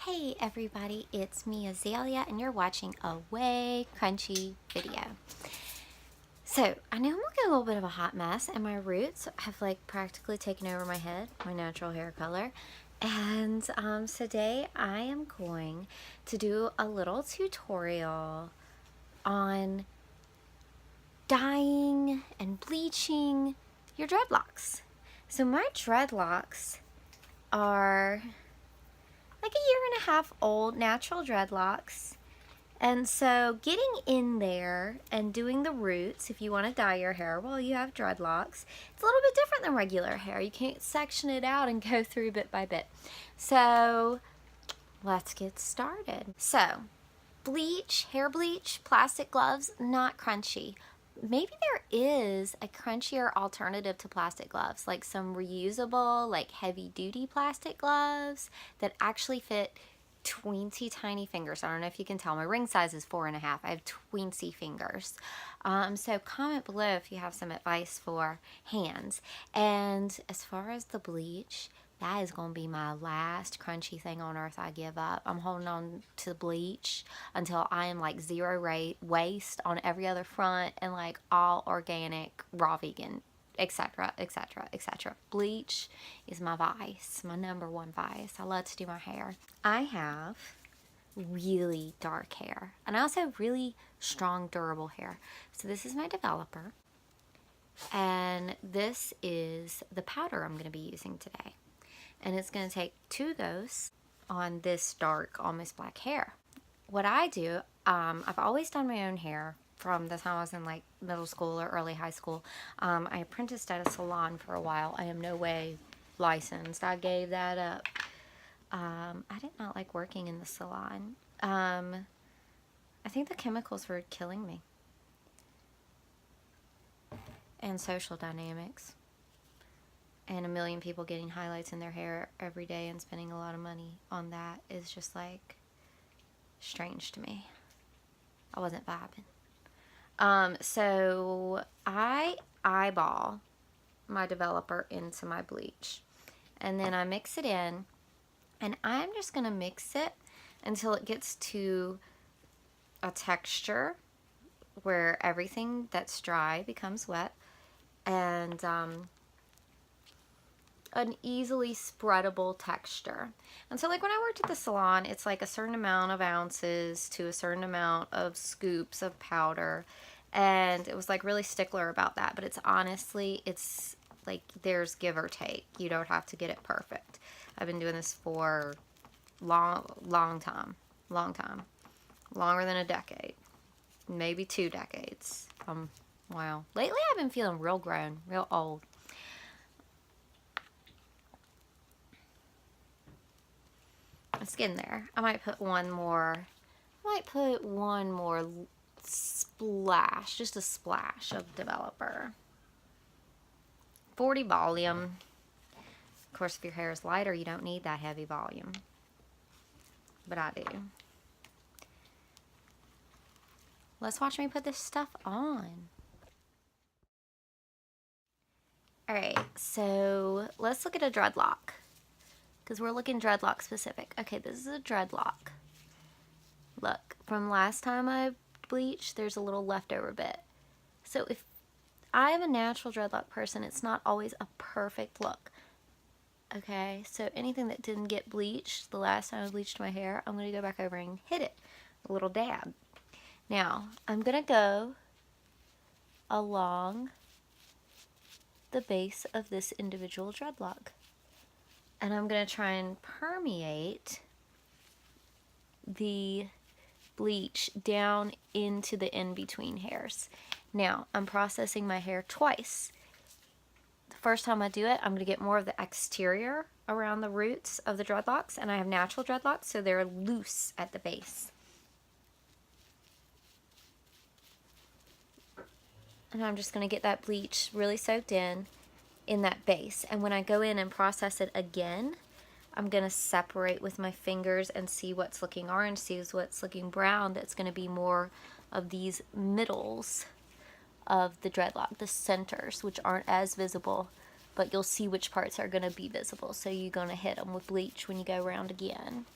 Hey everybody, it's me Azalea and you're watching a way crunchy video. So I know I'm looking a little bit of a hot mess and my roots have like practically taken over my head, my natural hair color. And today I am going to do a little tutorial on dyeing and bleaching your dreadlocks. So my dreadlocks are like a year and a half old, natural dreadlocks. And so getting in there and doing the roots, if you want to dye your hair while you have dreadlocks, it's a little bit different than regular hair. You can't section it out and go through bit by bit. So let's get started. So bleach, hair bleach, plastic gloves, not crunchy. Maybe there is a crunchier alternative to plastic gloves, like some reusable, like heavy duty plastic gloves that actually fit teensy tiny fingers. I don't know if you can tell, my ring size is 4.5. I have teensy fingers. So comment below if you have some advice for hands. And as far as the bleach, that is going to be my last crunchy thing on earth I give up. I'm holding on to bleach until I am like zero waste on every other front and like all organic, raw vegan, etc, etc, etc. Bleach is my vice, my number one vice. I love to do my hair. I have really dark hair and I also have really strong, durable hair. So this is my developer and this is the powder I'm going to be using today. And it's going to take 2 of those on this dark, almost black hair. What I do, I've always done my own hair from the time I was in like middle school or early high school. I apprenticed at a salon for a while. I am no way licensed. I gave that up. I did not like working in the salon. I think the chemicals were killing me. And social dynamics. And a million people getting highlights in their hair every day and spending a lot of money on that is just like strange to me. I wasn't vibing. So I eyeball my developer into my bleach and then I mix it in and I'm just gonna mix it until it gets to a texture where everything that's dry becomes wet and an easily spreadable texture. And so like when I worked at the salon, it's like a certain amount of ounces to a certain amount of scoops of powder. And it was like really stickler about that. But it's honestly, it's like there's give or take. You don't have to get it perfect. I've been doing this for long time. Longer than a decade. Maybe 2 decades. Wow. Lately I've been feeling real grown, real old. Let's get in there. I might put one more splash, just a splash of developer. 40 volume. Of course, if your hair is lighter, you don't need that heavy volume. But I do. Let's watch me put this stuff on. Alright, so let's look at a dreadlock. Because we're looking dreadlock specific. Okay, this is a dreadlock. Look, from last time I bleached, there's a little leftover bit. So if I am a natural dreadlock person, it's not always a perfect look. Okay, so anything that didn't get bleached the last time I bleached my hair, I'm going to go back over and hit it. A little dab. Now, I'm going to go along the base of this individual dreadlock. And I'm going to try and permeate the bleach down into the in-between hairs. Now, I'm processing my hair twice. The first time I do it, I'm going to get more of the exterior around the roots of the dreadlocks. And I have natural dreadlocks, so they're loose at the base. And I'm just going to get that bleach really soaked in that base. And when I go in and process it again, I'm going to separate with my fingers and see what's looking orange, see what's looking brown. That's going to be more of these middles of the dreadlock, the centers, which aren't as visible, but you'll see which parts are going to be visible. So you're going to hit them with bleach when you go around again.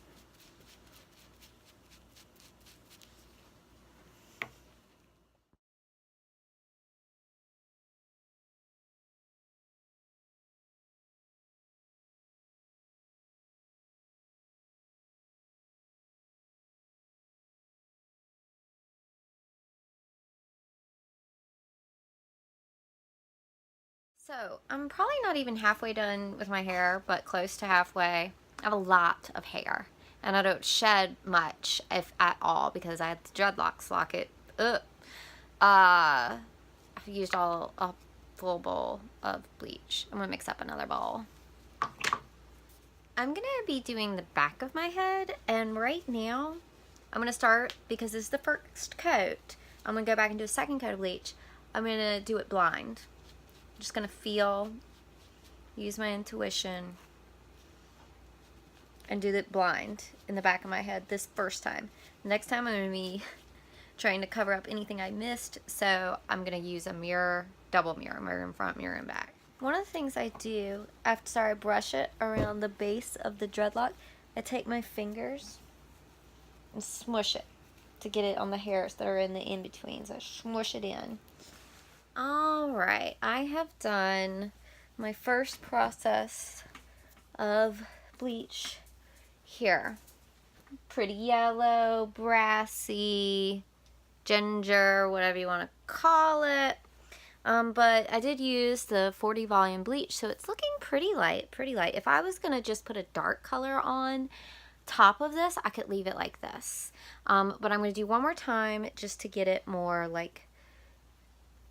So, I'm probably not even halfway done with my hair, but close to halfway. I have a lot of hair, and I don't shed much, if at all, because I had the dreadlocks lock it up. I've used all a full bowl of bleach. I'm gonna mix up another bowl. I'm gonna be doing the back of my head, and right now, I'm gonna start, because this is the first coat, I'm gonna go back and do a second coat of bleach. I'm gonna do it blind. I'm just gonna feel, use my intuition, and do it blind in the back of my head this first time. Next time I'm gonna be trying to cover up anything I missed, so I'm gonna use a mirror, double mirror, mirror in front, mirror in back. One of the things I do after I brush it around the base of the dreadlock, I take my fingers and smush it to get it on the hairs that are in the in-betweens. I smush it in. Alright, I have done my first process of bleach here. Pretty yellow, brassy, ginger, whatever you want to call it. But I did use the 40 volume bleach, so it's looking pretty light, pretty light. If I was going to just put a dark color on top of this, I could leave it like this. But I'm going to do one more time just to get it more like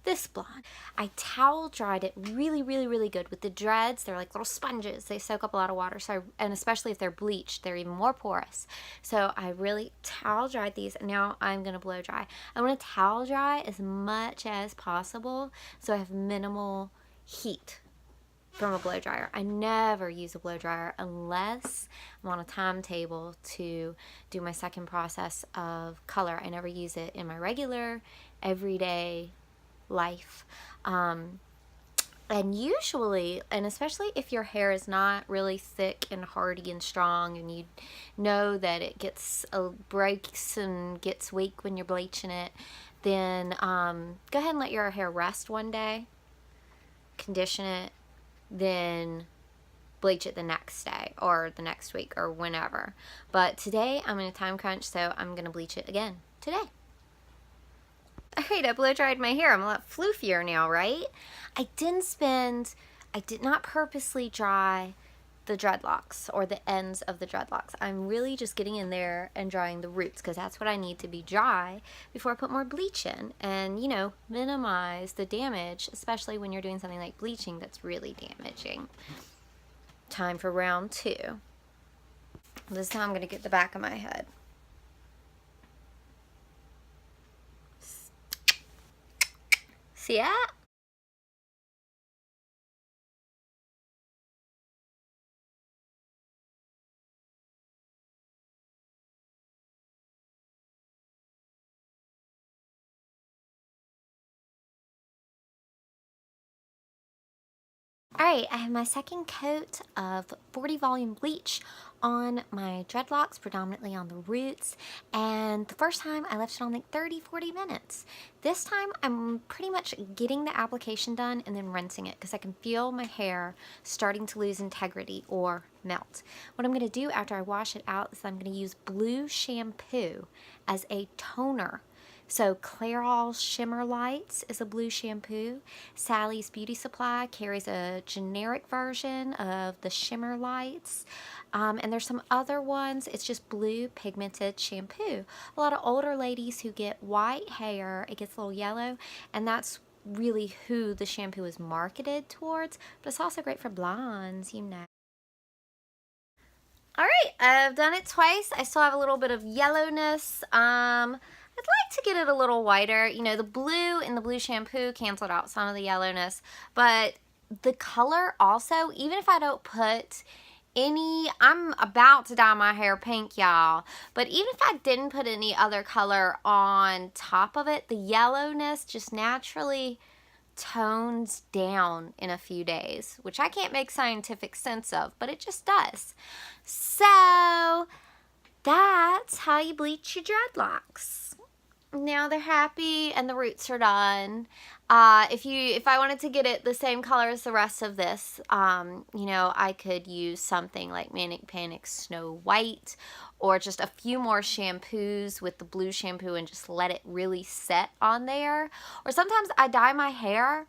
this blonde. I towel dried it really, really, really good. With the dreads, they're like little sponges. They soak up a lot of water, and especially if they're bleached, they're even more porous. So I really towel dried these, and now I'm going to blow dry. I want to towel dry as much as possible so I have minimal heat from a blow dryer. I never use a blow dryer unless I'm on a timetable to do my second process of color. I never use it in my regular, everyday life. And usually, and especially if your hair is not really thick and hardy and strong, and you know that it gets breaks and gets weak when you're bleaching it, then go ahead and let your hair rest one day, condition it, then bleach it the next day or the next week or whenever. But today I'm in a time crunch, so I'm gonna bleach it again today. Alright, I blow dried my hair. I'm a lot floofier now, right? I did not purposely dry the dreadlocks or the ends of the dreadlocks. I'm really just getting in there and drying the roots, because that's what I need to be dry before I put more bleach in and, you know, minimize the damage, especially when you're doing something like bleaching that's really damaging. Time for round 2. This time I'm going to get the back of my head. See that? Alright, I have my second coat of 40 volume bleach on my dreadlocks, predominantly on the roots, and the first time I left it on like 30-40 minutes. This time I'm pretty much getting the application done and then rinsing it, because I can feel my hair starting to lose integrity or melt. What I'm going to do after I wash it out is I'm going to use blue shampoo as a toner. So Clairol Shimmer Lights is a blue shampoo. Sally's Beauty Supply carries a generic version of the Shimmer Lights. And there's some other ones. It's just blue pigmented shampoo. A lot of older ladies who get white hair, it gets a little yellow, and that's really who the shampoo is marketed towards. But it's also great for blondes, you know. Alright, I've done it twice. I still have a little bit of yellowness. I'd like to get it a little whiter. You know, the blue in the blue shampoo canceled out some of the yellowness, but the color also, even if I don't put any, I'm about to dye my hair pink, y'all, but even if I didn't put any other color on top of it, the yellowness just naturally tones down in a few days, which I can't make scientific sense of, but it just does. So that's how you bleach your dreadlocks. Now they're happy and the roots are done. If I wanted to get it the same color as the rest of this, you know, I could use something like Manic Panic Snow White, or just a few more shampoos with the blue shampoo and just let it really set on there. Or sometimes I dye my hair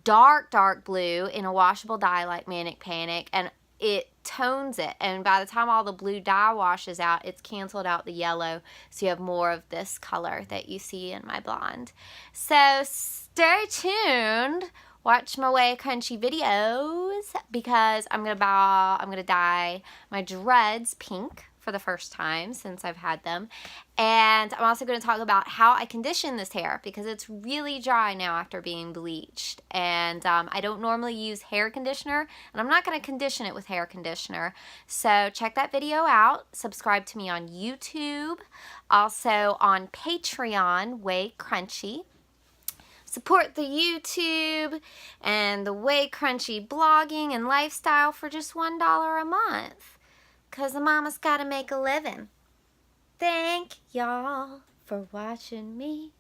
dark, dark blue in a washable dye like Manic Panic, and it tones it, and by the time all the blue dye washes out, it's canceled out the yellow, so you have more of this color that you see in my blonde. So stay tuned, watch my Way Crunchy videos, because I'm gonna dye my dreads pink for the first time since I've had them. And I'm also going to talk about how I condition this hair, because it's really dry now after being bleached. And I don't normally use hair conditioner, and I'm not going to condition it with hair conditioner. So check that video out. Subscribe to me on YouTube. Also on Patreon, Way Crunchy. Support the YouTube and the Way Crunchy blogging and lifestyle for just $1 a month. 'Cause the mama's gotta make a living. Thank y'all for watching me.